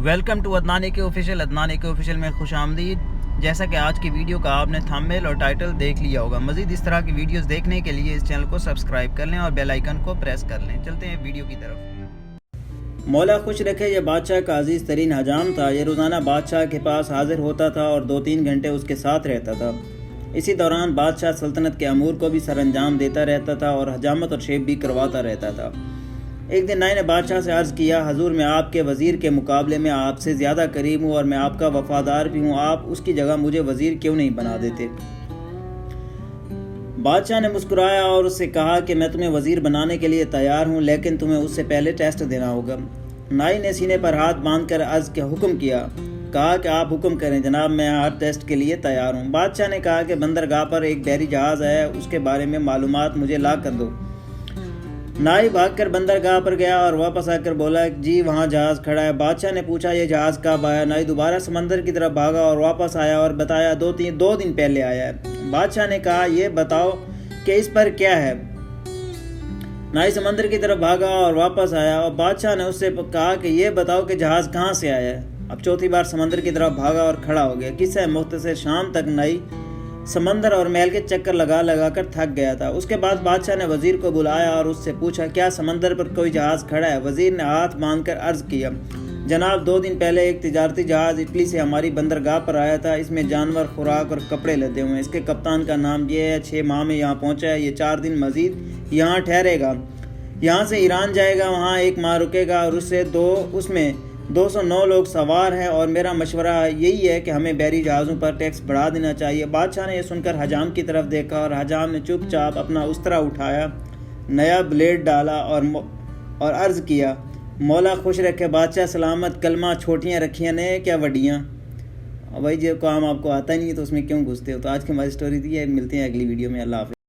Welcome to Adnan کے official میں خوش آمدید۔ جیسا کہ آج کی ویڈیو کا آپ نے تھمبنیل اور ٹائٹل دیکھ لیا ہوگا، مزید اس طرح کی ویڈیوز دیکھنے کے لیے اس چینل کو سبسکرائب کر لیں اور بیل آئیکن کو پریس کر لیں۔ چلتے ہیں ویڈیو کی طرف۔ مولا خوش رکھے، یہ بادشاہ کا عزیز ترین حجام تھا۔ یہ روزانہ بادشاہ کے پاس حاضر ہوتا تھا اور 2-3 گھنٹے اس کے ساتھ رہتا تھا۔ اسی دوران بادشاہ سلطنت کے امور کو بھی سر انجام دیتا رہتا تھا اور حجامت اور شیپ بھی کرواتا رہتا تھا۔ ایک دن نائے نے بادشاہ سے عرض کیا، حضور میں آپ کے وزیر کے مقابلے میں آپ سے زیادہ قریب ہوں اور میں آپ کا وفادار بھی ہوں، آپ اس کی جگہ مجھے وزیر کیوں نہیں بنا دیتے؟ بادشاہ نے مسکرایا اور اس سے کہا کہ میں تمہیں وزیر بنانے کے لیے تیار ہوں، لیکن تمہیں اس سے پہلے ٹیسٹ دینا ہوگا۔ نائی نے سینے پر ہاتھ باندھ کر عرض کے حکم کیا، کہا کہ آپ حکم کریں جناب، میں ہر ٹیسٹ کے لیے تیار ہوں۔ بادشاہ نے کہا کہ بندرگاہ پر ایک بحری جہاز ہے، اس کے بارے میں معلومات مجھے لا کر دو۔ نائی بھاگ کر بندرگاہ پر گیا اور واپس آ کر بولا، جی وہاں جہاز کھڑا ہے۔ بادشاہ نے پوچھا، یہ جہاز کب آیا؟ نائی دوبارہ سمندر کی طرف بھاگا اور واپس آیا اور بتایا، 2 دن پہلے آیا ہے۔ بادشاہ نے کہا، یہ بتاؤ کہ اس پر کیا ہے؟ نائی سمندر کی طرف بھاگا اور واپس آیا اور بادشاہ نے اس سے کہا کہ یہ بتاؤ کہ جہاز کہاں سے آیا ہے؟ اب چوتھی بار سمندر کی طرف بھاگا اور کھڑا ہو گیا۔ قصہ مختصر، شام تک نائی سمندر اور محل کے چکر لگا کر تھک گیا تھا۔ اس کے بعد بادشاہ نے وزیر کو بلایا اور اس سے پوچھا، کیا سمندر پر کوئی جہاز کھڑا ہے؟ وزیر نے ہاتھ باندھ کر عرض کیا، جناب 2 دن پہلے ایک تجارتی جہاز اٹلی سے ہماری بندرگاہ پر آیا تھا، اس میں جانور، خوراک اور کپڑے لدے ہوئے ہیں۔ اس کے کپتان کا نام یہ ہے، 6 ماہ میں یہاں پہنچا ہے، یہ 4 دن مزید یہاں ٹھہرے گا، یہاں سے ایران جائے گا، وہاں 1 ماہ رکے گا اور اس میں 209 لوگ سوار ہیں، اور میرا مشورہ یہی ہے کہ ہمیں بحری جہازوں پر ٹیکس بڑھا دینا چاہیے۔ بادشاہ نے یہ سن کر حجام کی طرف دیکھا اور حجام نے چپ چاپ اپنا استرا اٹھایا، نیا بلیڈ ڈالا اور عرض کیا، مولا خوش رکھے، بادشاہ سلامت، کلمہ چھوٹیاں رکھیاں نے کیا وڈیاں۔ بھائی جو کام آپ کو آتا ہی نہیں ہے تو اس میں کیوں گھستے ہو؟ تو آج کی ہماری سٹوری تھی ہے، ملتے ہیں اگلی ویڈیو میں، اللہ حافظ۔